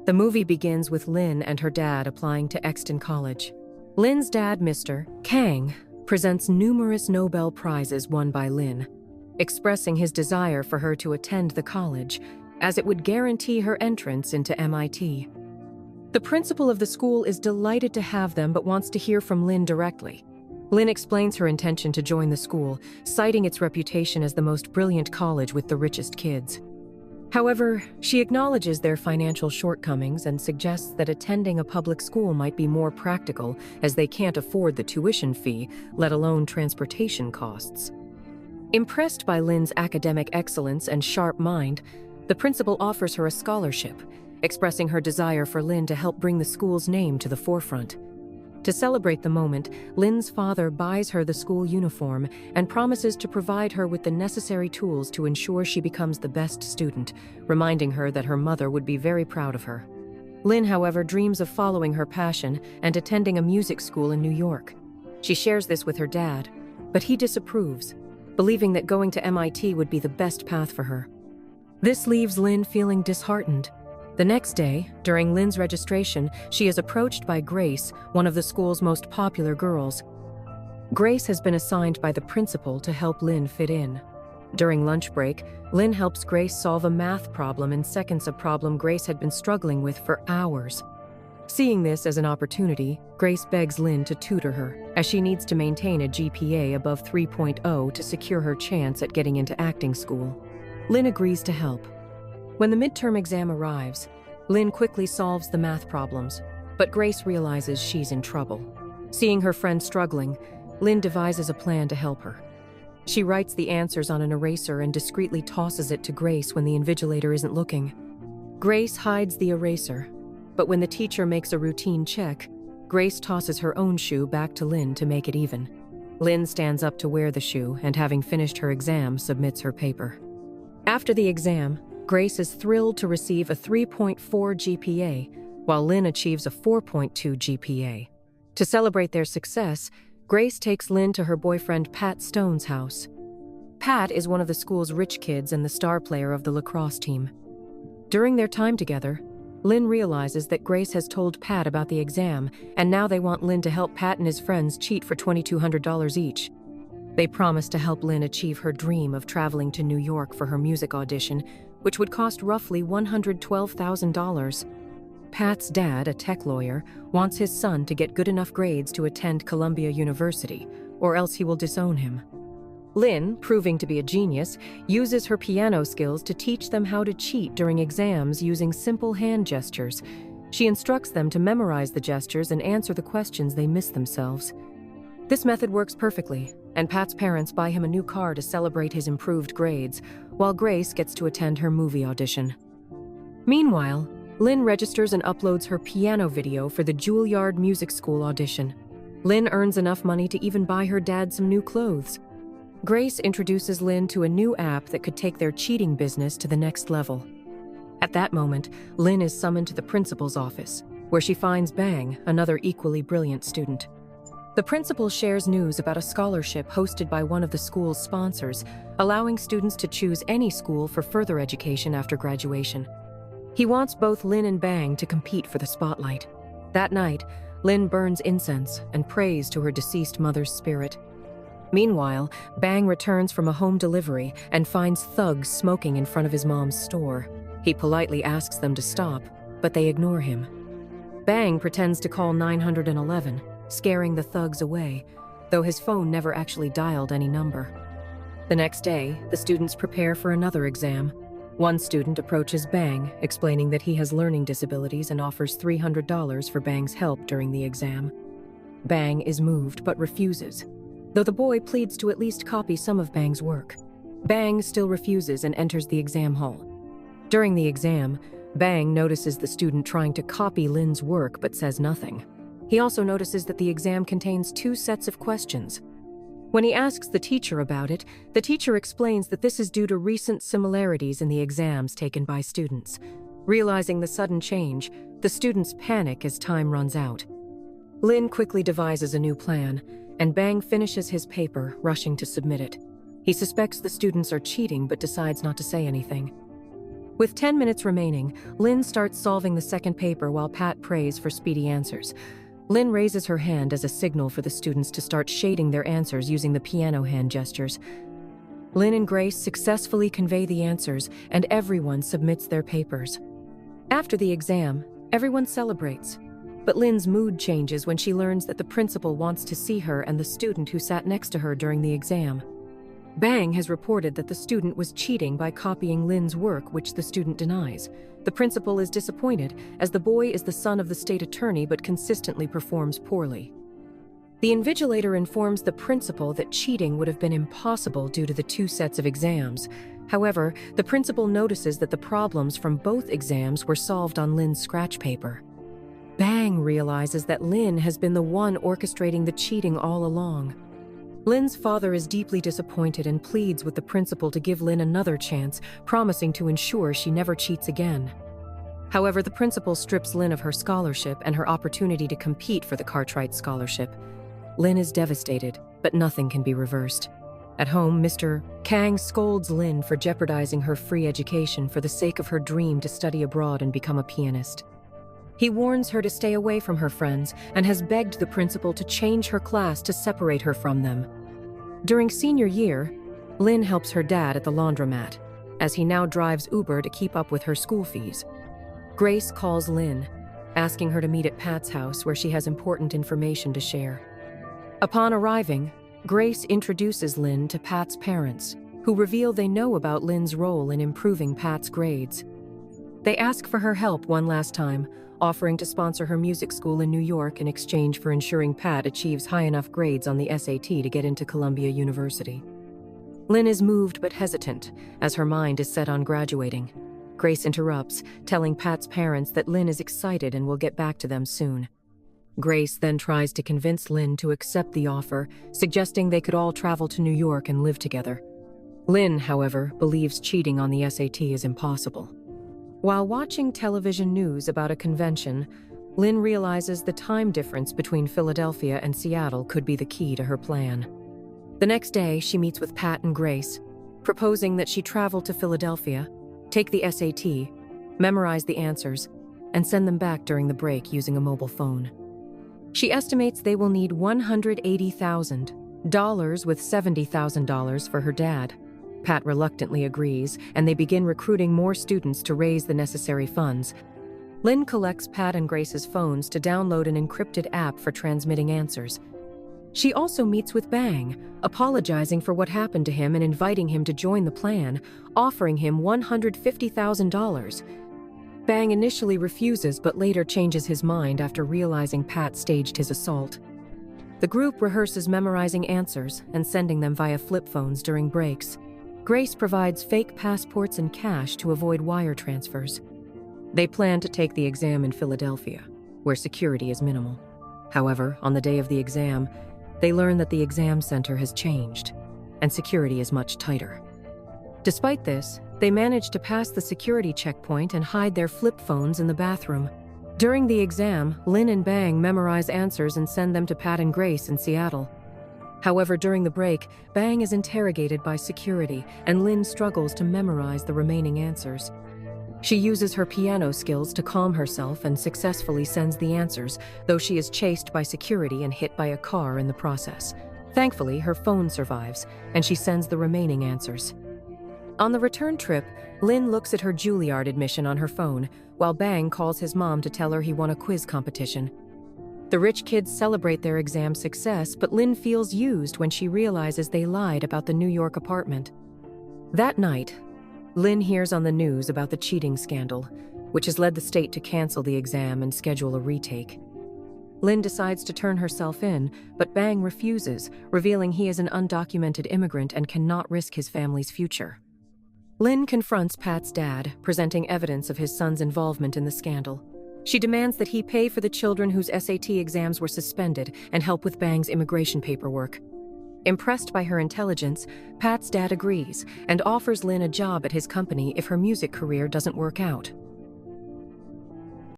The movie begins with Lynn and her dad applying to Exton College. Lynn's dad, Mr. Kang, presents numerous Nobel Prizes won by Lynn, expressing his desire for her to attend the college, as it would guarantee her entrance into MIT. The principal of the school is delighted to have them but wants to hear from Lynn directly. Lynn explains her intention to join the school, citing its reputation as the most brilliant college with the richest kids. However, she acknowledges their financial shortcomings and suggests that attending a public school might be more practical as they can't afford the tuition fee, let alone transportation costs. Impressed by Lynn's academic excellence and sharp mind, the principal offers her a scholarship, expressing her desire for Lynn to help bring the school's name to the forefront. To celebrate the moment, Lynn's father buys her the school uniform and promises to provide her with the necessary tools to ensure she becomes the best student, reminding her that her mother would be very proud of her. Lynn, however, dreams of following her passion and attending a music school in New York. She shares this with her dad, but he disapproves, believing that going to MIT would be the best path for her. This leaves Lynn feeling disheartened. The next day, during Lynn's registration, she is approached by Grace, one of the school's most popular girls. Grace has been assigned by the principal to help Lynn fit in. During lunch break, Lynn helps Grace solve a math problem in seconds, a problem Grace had been struggling with for hours. Seeing this as an opportunity, Grace begs Lynn to tutor her, as she needs to maintain a GPA above 3.0 to secure her chance at getting into acting school. Lynn agrees to help. When the midterm exam arrives, Lynn quickly solves the math problems, but Grace realizes she's in trouble. Seeing her friend struggling, Lynn devises a plan to help her. She writes the answers on an eraser and discreetly tosses it to Grace when the invigilator isn't looking. Grace hides the eraser, but when the teacher makes a routine check, Grace tosses her own shoe back to Lynn to make it even. Lynn stands up to wear the shoe and, having finished her exam, submits her paper. After the exam, Grace is thrilled to receive a 3.4 GPA, while Lynn achieves a 4.2 GPA. To celebrate their success, Grace takes Lynn to her boyfriend Pat Stone's house. Pat is one of the school's rich kids and the star player of the lacrosse team. During their time together, Lynn realizes that Grace has told Pat about the exam, and now they want Lynn to help Pat and his friends cheat for $2,200 each. They promise to help Lynn achieve her dream of traveling to New York for her music audition, which would cost roughly $112,000. Pat's dad, a tech lawyer, wants his son to get good enough grades to attend Columbia University, or else he will disown him. Lynn, proving to be a genius, uses her piano skills to teach them how to cheat during exams using simple hand gestures. She instructs them to memorize the gestures and answer the questions they miss themselves. This method works perfectly, and Pat's parents buy him a new car to celebrate his improved grades, while Grace gets to attend her movie audition. Meanwhile, Lynn registers and uploads her piano video for the Juilliard Music School audition. Lynn earns enough money to even buy her dad some new clothes. Grace introduces Lynn to a new app that could take their cheating business to the next level. At that moment, Lynn is summoned to the principal's office, where she finds Bang, another equally brilliant student. The principal shares news about a scholarship hosted by one of the school's sponsors, allowing students to choose any school for further education after graduation. He wants both Lynn and Bang to compete for the spotlight. That night, Lynn burns incense and prays to her deceased mother's spirit. Meanwhile, Bang returns from a home delivery and finds thugs smoking in front of his mom's store. He politely asks them to stop, but they ignore him. Bang pretends to call 911, scaring the thugs away, though his phone never actually dialed any number. The next day, the students prepare for another exam. One student approaches Bang, explaining that he has learning disabilities and offers $300 for Bang's help during the exam. Bang is moved but refuses, though the boy pleads to at least copy some of Bang's work. Bang still refuses and enters the exam hall. During the exam, Bang notices the student trying to copy Lynn's work but says nothing. He also notices that the exam contains 2 sets of questions. When he asks the teacher about it, the teacher explains that this is due to recent similarities in the exams taken by students. Realizing the sudden change, the students panic as time runs out. Lynn quickly devises a new plan, and Bang finishes his paper, rushing to submit it. He suspects the students are cheating but decides not to say anything. With 10 minutes remaining, Lynn starts solving the second paper while Pat prays for speedy answers. Lynn raises her hand as a signal for the students to start shading their answers using the piano hand gestures. Lynn and Grace successfully convey the answers, and everyone submits their papers. After the exam, everyone celebrates. But Lynn's mood changes when she learns that the principal wants to see her and the student who sat next to her during the exam. Bang has reported that the student was cheating by copying Lynn's work, which the student denies. The principal is disappointed, as the boy is the son of the state attorney but consistently performs poorly. The invigilator informs the principal that cheating would have been impossible due to the 2 sets of exams. However, the principal notices that the problems from both exams were solved on Lynn's scratch paper. Bang realizes that Lynn has been the one orchestrating the cheating all along. Lynn's father is deeply disappointed and pleads with the principal to give Lynn another chance, promising to ensure she never cheats again. However, the principal strips Lynn of her scholarship and her opportunity to compete for the Cartwright Scholarship. Lynn is devastated, but nothing can be reversed. At home, Mr. Kang scolds Lynn for jeopardizing her free education for the sake of her dream to study abroad and become a pianist. He warns her to stay away from her friends and has begged the principal to change her class to separate her from them. During senior year, Lynn helps her dad at the laundromat, as he now drives Uber to keep up with her school fees. Grace calls Lynn, asking her to meet at Pat's house where she has important information to share. Upon arriving, Grace introduces Lynn to Pat's parents, who reveal they know about Lynn's role in improving Pat's grades. They ask for her help one last time, offering to sponsor her music school in New York in exchange for ensuring Pat achieves high enough grades on the SAT to get into Columbia University. Lynn is moved but hesitant, as her mind is set on graduating. Grace interrupts, telling Pat's parents that Lynn is excited and will get back to them soon. Grace then tries to convince Lynn to accept the offer, suggesting they could all travel to New York and live together. Lynn, however, believes cheating on the SAT is impossible. While watching television news about a convention, Lynn realizes the time difference between Philadelphia and Seattle could be the key to her plan. The next day, she meets with Pat and Grace, proposing that she travel to Philadelphia, take the SAT, memorize the answers, and send them back during the break using a mobile phone. She estimates they will need $180,000 with $70,000 for her dad. Pat reluctantly agrees, and they begin recruiting more students to raise the necessary funds. Lynn collects Pat and Grace's phones to download an encrypted app for transmitting answers. She also meets with Bang, apologizing for what happened to him and inviting him to join the plan, offering him $150,000. Bang initially refuses but later changes his mind after realizing Pat staged his assault. The group rehearses memorizing answers and sending them via flip phones during breaks. Grace provides fake passports and cash to avoid wire transfers. They plan to take the exam in Philadelphia, where security is minimal. However, on the day of the exam, they learn that the exam center has changed, and security is much tighter. Despite this, they manage to pass the security checkpoint and hide their flip phones in the bathroom. During the exam, Lynn and Bang memorize answers and send them to Pat and Grace in Seattle. However, during the break, Bang is interrogated by security, and Lynn struggles to memorize the remaining answers. She uses her piano skills to calm herself and successfully sends the answers, though she is chased by security and hit by a car in the process. Thankfully, her phone survives, and she sends the remaining answers. On the return trip, Lynn looks at her Juilliard admission on her phone, while Bang calls his mom to tell her he won a quiz competition. The rich kids celebrate their exam success, but Lynn feels used when she realizes they lied about the New York apartment. That night, Lynn hears on the news about the cheating scandal, which has led the state to cancel the exam and schedule a retake. Lynn decides to turn herself in, but Bang refuses, revealing he is an undocumented immigrant and cannot risk his family's future. Lynn confronts Pat's dad, presenting evidence of his son's involvement in the scandal. She demands that he pay for the children whose SAT exams were suspended and help with Bang's immigration paperwork. Impressed by her intelligence, Pat's dad agrees and offers Lynn a job at his company if her music career doesn't work out.